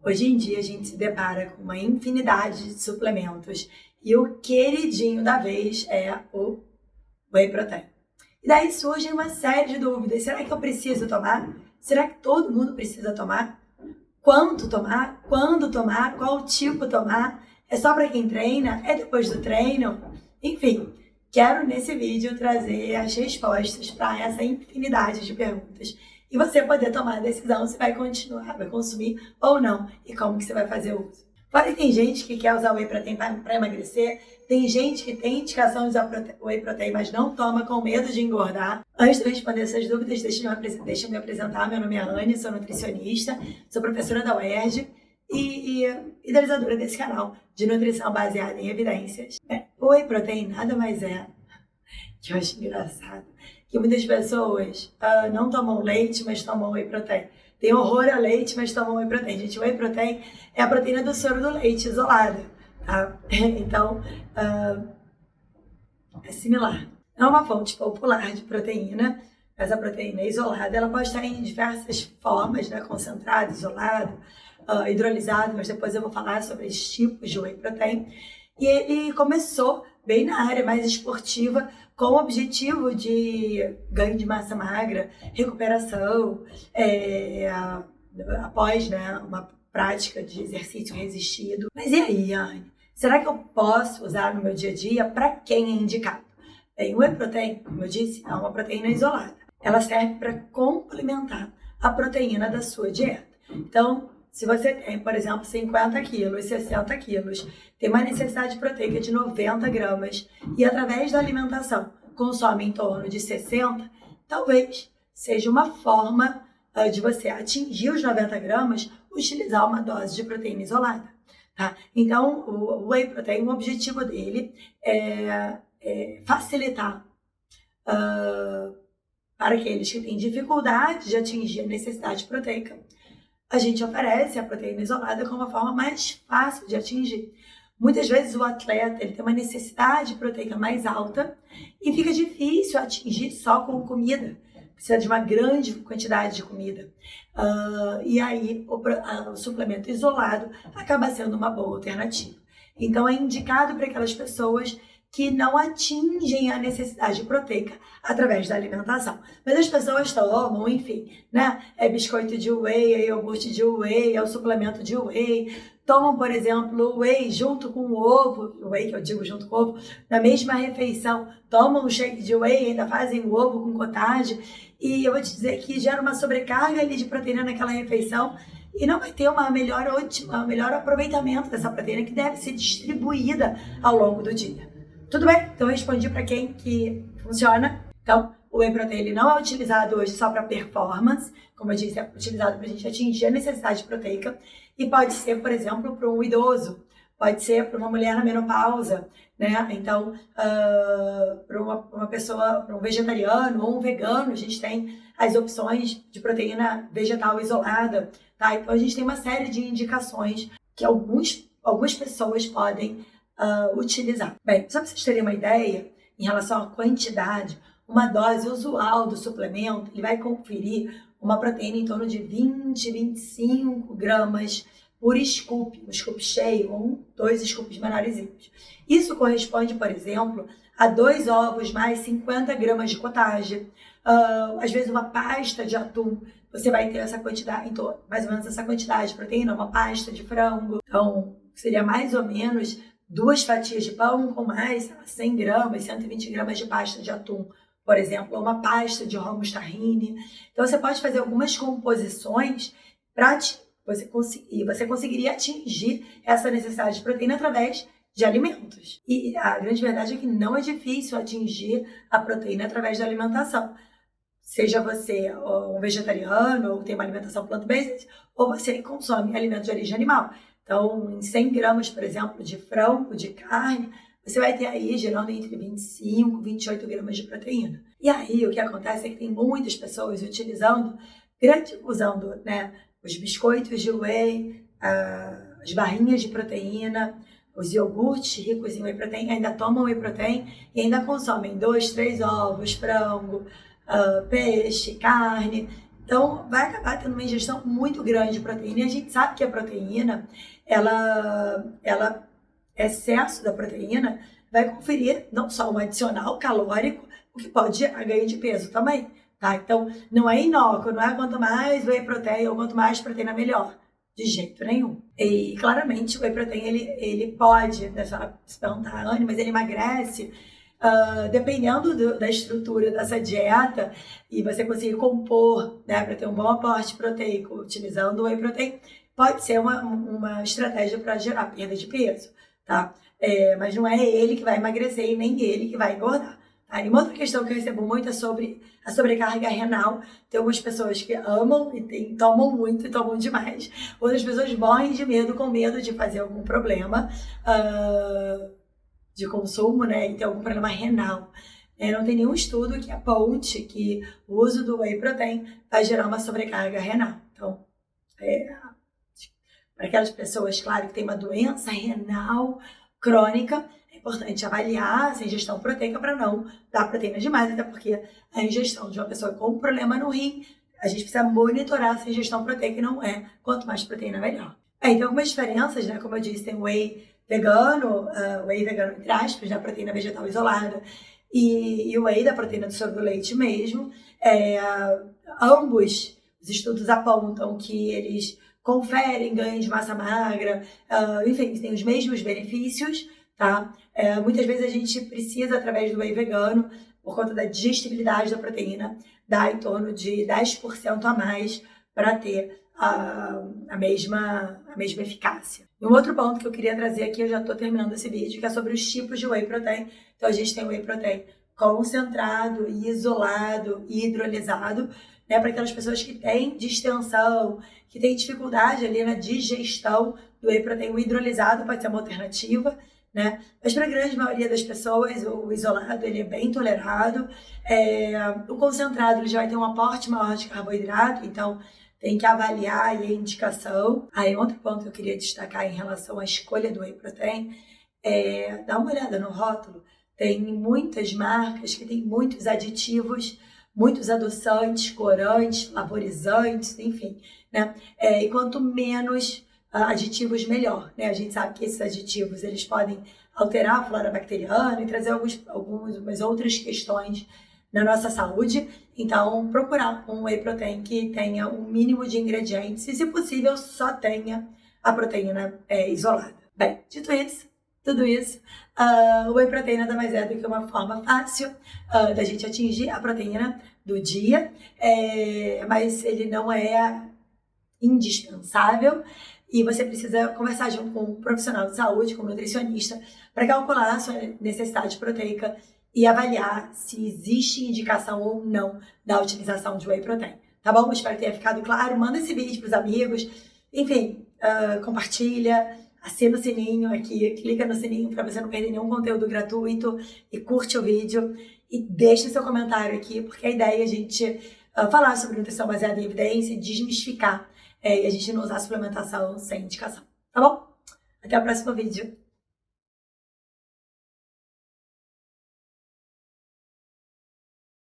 Hoje em dia a gente se depara com uma infinidade de suplementos e o queridinho da vez é o Whey Protein. E daí surgem uma série de dúvidas. Será que eu preciso tomar? Será que todo mundo precisa tomar? Quanto tomar? Quando tomar? Qual tipo tomar? É só para quem treina? É depois do treino? Enfim, quero nesse vídeo trazer as respostas para essa infinidade de perguntas e você poder tomar a decisão se vai continuar, vai consumir ou não e como que você vai fazer o uso. Fora que tem gente que quer usar Whey Protein para emagrecer, tem gente que tem indicação de usar Whey Protein, mas não toma com medo de engordar. Antes de eu responder essas dúvidas, deixa eu me apresentar. Meu nome é Anne, sou nutricionista, sou professora da UERJ e idealizadora desse canal de nutrição baseada em evidências. O Whey Protein nada mais é, que eu acho engraçado, que muitas pessoas não tomam leite, mas tomam Whey Protein. Tem horror a leite, mas tomam Whey Protein. Gente, Whey Protein é a proteína do soro do leite isolada, tá? Então, é similar. É uma fonte popular de proteína. Essa proteína isolada, ela pode estar em diversas formas, né? Concentrado, isolado, hidrolisado, mas depois eu vou falar sobre os tipos de Whey Protein. E ele começou bem na área mais esportiva, com o objetivo de ganho de massa magra, recuperação, após, né, uma prática de exercício resistido. Mas e aí, Anne? Será que eu posso usar no meu dia a dia? Para quem é indicado? Bem, o Whey Protein, como eu disse, é uma proteína isolada. Ela serve para complementar a proteína da sua dieta. Então, se você tem, por exemplo, 50 quilos, 60 quilos, tem uma necessidade proteica de 90 gramas e através da alimentação consome em torno de 60, talvez seja uma forma de você atingir os 90 gramas, utilizar uma dose de proteína isolada. Tá? Então, o Whey Protein, o objetivo dele é facilitar para aqueles que têm dificuldade de atingir a necessidade proteica. A gente oferece a proteína isolada como uma forma mais fácil de atingir. Muitas vezes o atleta ele tem uma necessidade proteica mais alta e fica difícil atingir só com comida. Precisa de uma grande quantidade de comida. E aí o suplemento isolado acaba sendo uma boa alternativa. Então é indicado para aquelas pessoas que não atingem a necessidade proteica através da alimentação. Mas as pessoas tomam, enfim, né? É biscoito de whey, é iogurte de whey, é o suplemento de whey. Tomam, por exemplo, o whey junto com o ovo, o whey que eu digo junto com o ovo, na mesma refeição. Tomam o shake de whey e ainda fazem o ovo com cottage. E eu vou te dizer que gera uma sobrecarga ali de proteína naquela refeição e não vai ter um melhor aproveitamento dessa proteína que deve ser distribuída ao longo do dia. Tudo bem? Então eu respondi para quem que funciona. Então, o Whey Protein ele não é utilizado hoje só para performance, como eu disse, é utilizado para a gente atingir a necessidade proteica e pode ser, por exemplo, para um idoso, pode ser para uma mulher na menopausa, né? Então, para uma pessoa, para um vegetariano ou um vegano, a gente tem as opções de proteína vegetal isolada, tá? Então a gente tem uma série de indicações que algumas pessoas podem utilizar. Bem, só para vocês terem uma ideia, em relação à quantidade, uma dose usual do suplemento, ele vai conferir uma proteína em torno de 20, 25 gramas por scoop, um scoop cheio ou 2 scoops menorzinhos. Isso corresponde, por exemplo, a 2 ovos mais 50 gramas de cottage, às vezes uma pasta de atum, você vai ter essa quantidade, então, mais ou menos essa quantidade de proteína, uma pasta de frango, então seria mais ou menos 2 fatias de pão com mais 100 gramas, 120 gramas de pasta de atum, por exemplo, ou uma pasta de hummus tahine. Então, você pode fazer algumas composições para você conseguiria atingir essa necessidade de proteína através de alimentos. E a grande verdade é que não é difícil atingir a proteína através da alimentação. Seja você um vegetariano ou tem uma alimentação plant-based, ou você consome alimentos de origem animal. Então, em 100 gramas, por exemplo, de frango, de carne, você vai ter aí gerando entre 25 e 28 gramas de proteína. E aí, o que acontece é que tem muitas pessoas utilizando, né, os biscoitos de whey, as barrinhas de proteína, os iogurtes ricos em whey protein, ainda tomam whey protein e ainda consomem 2, 3 ovos, frango, peixe, carne. Então, vai acabar tendo uma ingestão muito grande de proteína. E a gente sabe que a proteína, excesso da proteína vai conferir não só um adicional calórico, o que pode gerar ganho de peso também, tá? Então, não é inócuo, não é quanto mais whey protein ou quanto mais proteína melhor. De jeito nenhum. E claramente o whey protein ele pode, né, se perguntar, Anne, mas ele emagrece? Dependendo da estrutura dessa dieta e você conseguir compor, né, para ter um bom aporte proteico utilizando o whey protein, pode ser uma estratégia para gerar perda de peso, tá? Mas não é ele que vai emagrecer e nem ele que vai engordar. Tá? E uma outra questão que eu recebo muito é sobre a sobrecarga renal. Tem algumas pessoas que amam e tomam muito e tomam demais. Outras pessoas morrem de medo, com medo de fazer algum problema de consumo, né, e ter algum problema renal. Não tem nenhum estudo que aponte que o uso do whey protein vai gerar uma sobrecarga renal. Então, para aquelas pessoas, claro, que tem uma doença renal crônica, é importante avaliar essa ingestão proteica para não dar proteína demais, até porque a ingestão de uma pessoa com um problema no rim, a gente precisa monitorar essa ingestão proteica e não quanto mais proteína, melhor. Tem algumas diferenças, né? Como eu disse, tem whey vegano entre aspas, da proteína vegetal isolada, e o whey da proteína do soro do leite mesmo. Ambos os estudos apontam que eles conferem ganho de massa magra, enfim, tem os mesmos benefícios, tá? Muitas vezes a gente precisa, através do whey vegano, por conta da digestibilidade da proteína, dar em torno de 10% a mais para ter a mesma eficácia. E um outro ponto que eu queria trazer aqui, eu já estou terminando esse vídeo, que é sobre os tipos de whey protein. Então, a gente tem o whey protein concentrado, isolado e hidrolisado, né, para aquelas pessoas que têm distensão, que têm dificuldade ali na digestão do whey protein. O hidrolisado pode ser uma alternativa, né? Mas para a grande maioria das pessoas, o isolado ele é bem tolerado. O concentrado ele já vai ter um aporte maior de carboidrato, então tem que avaliar aí a indicação. Aí outro ponto que eu queria destacar em relação à escolha do whey protein dá uma olhada no rótulo. Tem muitas marcas que tem muitos aditivos, muitos adoçantes, corantes, flavorizantes, enfim, né? E quanto menos aditivos, melhor, né? A gente sabe que esses aditivos eles podem alterar a flora bacteriana e trazer algumas outras questões na nossa saúde. Então, procurar um whey protein que tenha um mínimo de ingredientes e, se possível, só tenha a proteína isolada. Bem, dito isso, tudo isso, o whey protein nada mais é do que uma forma fácil da gente atingir a proteína do dia, mas ele não é indispensável e você precisa conversar junto com um profissional de saúde, com um nutricionista, para calcular a sua necessidade proteica e avaliar se existe indicação ou não da utilização de whey protein. Tá bom? Espero que tenha ficado claro. Manda esse vídeo para os amigos. Enfim, compartilha, assina o sininho aqui, clica no sininho para você não perder nenhum conteúdo gratuito e curte o vídeo e deixa seu comentário aqui, porque a ideia é a gente falar sobre nutrição baseada em evidência e desmistificar e a gente não usar suplementação sem indicação. Tá bom? Até o próximo vídeo.